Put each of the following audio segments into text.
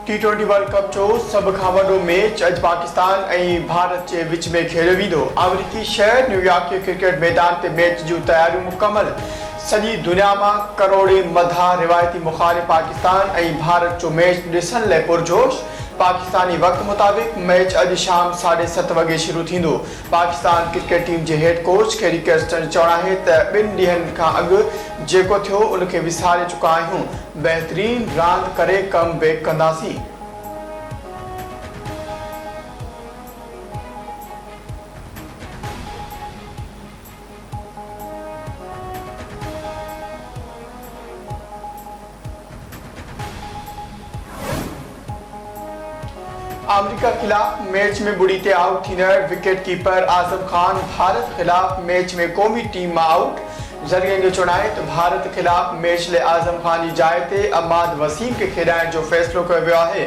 T20 world cup जो सब खां वॾो मैच अॼु पाकिस्तान ऐं भारत जे विच में खेलियो वेंदो। अमरीकी शहर न्यूयॉर्क के क्रिकेट मैदान ते मैच जूं तयारियूं मुकमल। सॼी दुनिया मां करोड़े मधा रिवायती मुखालिफ़ पाकिस्तान ऐं भारत जो मैच ॾिसण लाइ पुरजोश। पाकिस्तानी वक्त मुताबिक मैच अॼु शाम 7:30 वॻे शुरू थींदो। पाकिस्तान क्रिकेट टीम जे हेड कोच कैरी कैस्टन चवणु आहे त ॿिनि ॾींहनि खां अॻु जेको थियो उनखे विसारे चुका आहियूं। बहितरीन रांदि करे कम बैक कंदासीं। अमेरिका खिलाफ मैच में बुड़ी ते out थींदड़ wicket keeper Azam Khan Bharat खिलाफ मैच में क़ौमी टीम मां आउट। ज़रियनि जो चवणु आहे त भारत खिलाफ मैच लाइ आज़म खान जी जाइ ते अमाद वसीम खे खेॾाइण जो फ़ैसिलो कयो वियो आहे।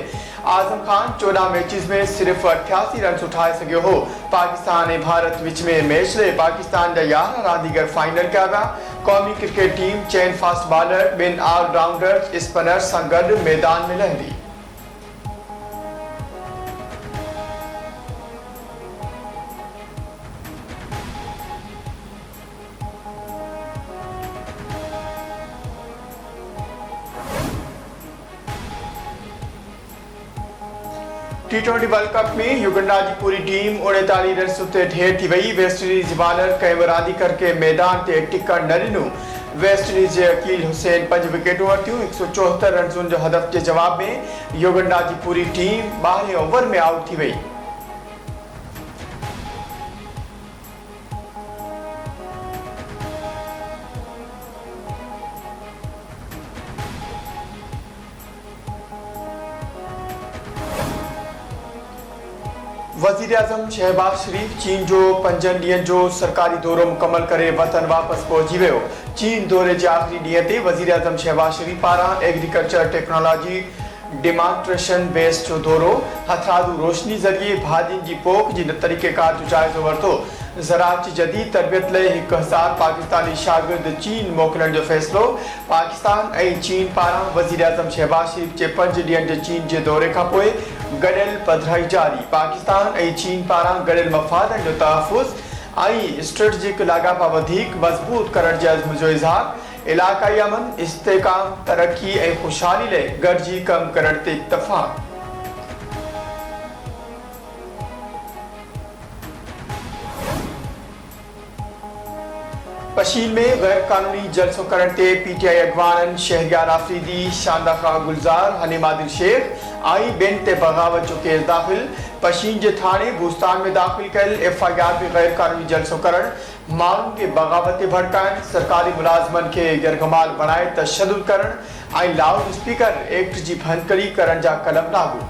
आज़म खान 14 मैचिस में सिर्फ़ 88 रन्स ठाहे सघियो हो। पाकिस्तान ऐं भारत विच में मैच लाइ पाकिस्तान जा 11 रांदीगर फाइनल कया विया। क़ौमी क्रिकेट टीम चइनि फास्ट बॉलर, ॿिनि ऑलराउंडर स्पिनर सां गॾु मैदान में लहंदी। T20 वर्ल्ड कप में युगांडा जी पूरी टीम 39 रन्स ते ढेर थी वई। वेस्ट इंडीज बॉलर कंहिं बि रांदीगर के मैदान ते टिकण न ॾिनो। वेस्ट इंडीज जे अकील हुसैन 5 विकेटूं वरितियूं। 174 रन्सुनि जो हदफ़ जे जवाब में युगांडा जी पूरी टीम 12 ओवर में आउट थी वई। वज़ीर आज़म शहबाज शरीफ चीन जो 5 ॾींहनि जो सरकारी दौरो मुकमल करे वतन वापसि पहुची वियो। चीन दौरे जे आख़िरी ॾींहं ते वज़ीर आज़म शहबाज शरीफ पारां एग्रीकल्चर टेक्नोलॉजी डेमॉन्स्ट्रेशन बेस जो दौरो हथरादू रोशनी ज़रिए भाॼियुनि जी पोख जी तरीक़ेकार जो जाइज़ो वरितो। ज़राअत जी जदीद तरबियत लाइ 1000 पाकिस्तानी शागिर्द चीन मोकिलण जो फ़ैसिलो। पाकिस्तान ऐं चीन पारां वज़ीर आज़म शहबाज शरीफ जे 5 ॾींहनि जे चीन जे दौरे खां पोइ गॾियल पधिराई जारी। पाकिस्तान ऐं चीन पारां गॾियल मफ़ादनि जो तहफ़ुज़ ऐं स्ट्रेटजिक लाॻापा वधीक मज़बूत करण जे अज़्म जो इज़हार। इलाक़ाई अमन, इस्तेहकाम, तरक़ी ऐं ख़ुशहाली लाइ गॾिजी कमु करण ते इत्तफ़ाक़। पशीन में गैर कानूनी जलसो करण ते PTI अॻवाननि शहरयार आफरीदी, शांदा गुलज़ार, हलीमा दिल शेख ऐं ॿियनि ते बग़ावत जो केस दाख़िल। पशीन जे थाणे बूस्तान में दाख़िल कयल FIR में गैर कानूनी जलसो करण, माण्हुनि खे बग़ावत ते भड़काइण, सरकारी मुलाज़िमनि खे यरग़माल बणाए तशद्दुद करण ऐं लाउड स्पीकर एक्ट जी भंतकड़ी करण जा कलम लागू।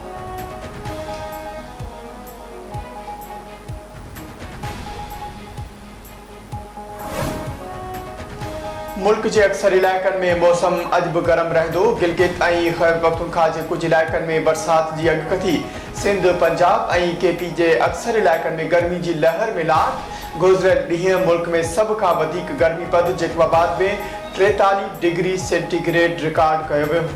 मुल्क जे अक्सर इलाइक़नि में मौसम अॼु बि गरम रहंदो। गिलगित ऐं खैबर पख्तूनख्वा जे कुझु इलाइक़नि में बरसात जी अॻकथी। सिंध, पंजाब ऐं KP जे अक्सर इलाइक़नि में गर्मी जी लहर में लाट। गुज़िरियल ॾींहं मुल्क में सभ खां वधीक गर्मीपद जैकबाबाद में 43 डिग्री सेंटीग्रेड रिकॉर्ड कयो वियो।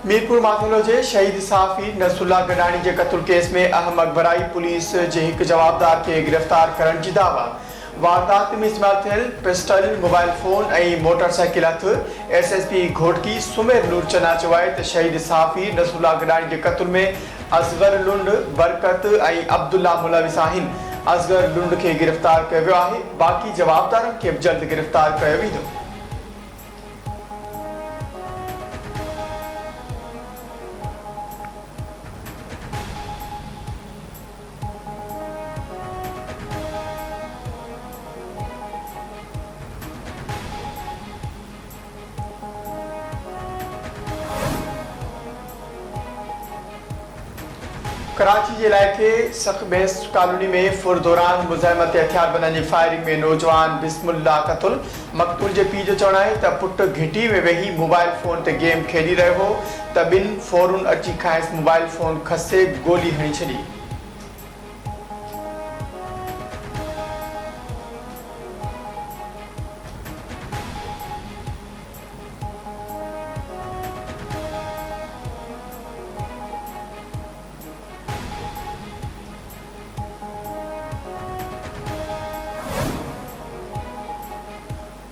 मीरपुर माथेलो जे शहीद सहाफ़ी नसरुल्लाह गडानी जे क़त्ल केस में अहम अकबराई पुलिस जे हिकु जवाबदार खे गिरफ़्तार करण जी दावा। वारदात में इस्तेमाल थियल पिस्टल, मोबाइल फोन ऐं मोटरसाइकिल हथ। SSP घोटकी सुमेर नूर चना चयो आहे त शहीद सहाफ़ी नसरुल्लाह गडानी जे क़त्ल में असगर लुंड, बरकत ऐं अब्दुल्ला मुलविस आहिनि। असगर लुंड खे गिरफ़्तार कयो वियो आहे। बाक़ी जवाबदारनि खे बि जल्द गिरफ़्तार कयो वेंदो। कराची जे इलाइक़े सखबेस कॉलोनी में फुर दौरान मुज़ाहिमत हथियार बंदनि जी फायरिंग में नौजवान बिस्मिल्लाह क़तल। मक़तूल जे पीउ जो चवणु आहे त पुट घिटी में वेही मोबाइल फ़ोन ते गेम खेॾी रहियो हो त ॿिनि फ़ौरन अची खांइसि मोबाइल फ़ोन खसे गोली हणी छॾी।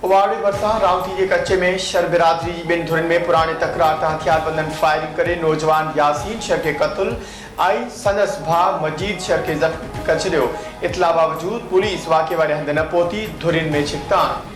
उवाड़े भरिसां रावती जे कच्चे में शर बिरादरी जी ॿिनि धुरनि में पुराणे तकरार तां हथियार बंदनि फायरिंग करे नौजवान यासीन शर खे क़तल ऐं संदसि भाउ मजीद शर खे ज़ख़्मी करे छॾियो। इतला बावजूद पुलिस वाक़े वारे हंधि न पहुती, धुरियुनि में छिकतान।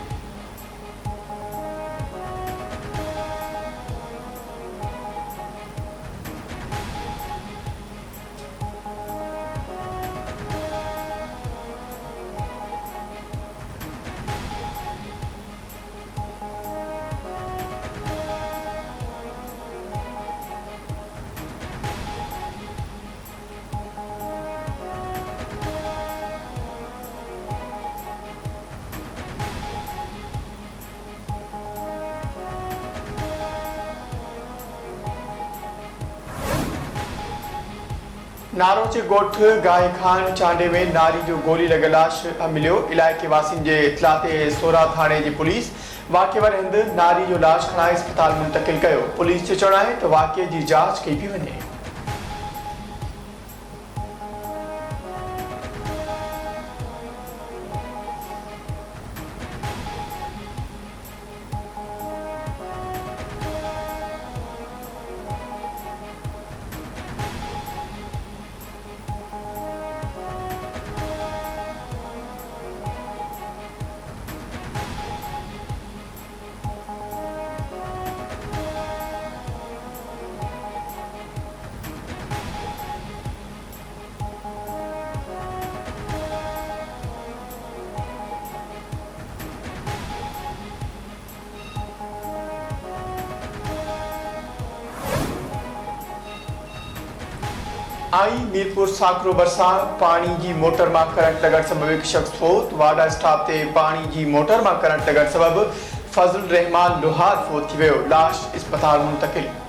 नारोचे ॻोठ गाहि खान चांडे में नारी जो गोली लॻियल लाश मिलियो। इलाइक़े वासियुनि जे इतला ते सोरा थाणे जी पुलिस वाक़े वारे हंधि नारी जो लाश खणाए अस्पताल मुंतक़िल कयो। पुलिस जो चवणु आहे त वाक़े जी जांच कई पई वञे। आई मीरपुर साकरो भरिसां पाणी जी मोटर मां करंट लॻण सबबि हिकु शख़्स फोत। वाडा स्टॉप ते पाणी जी मोटर मां करंट लॻण सबबि फज़ल रहमान लोहार फोत थी वियो। लाश अस्पताल मुंतक़िल।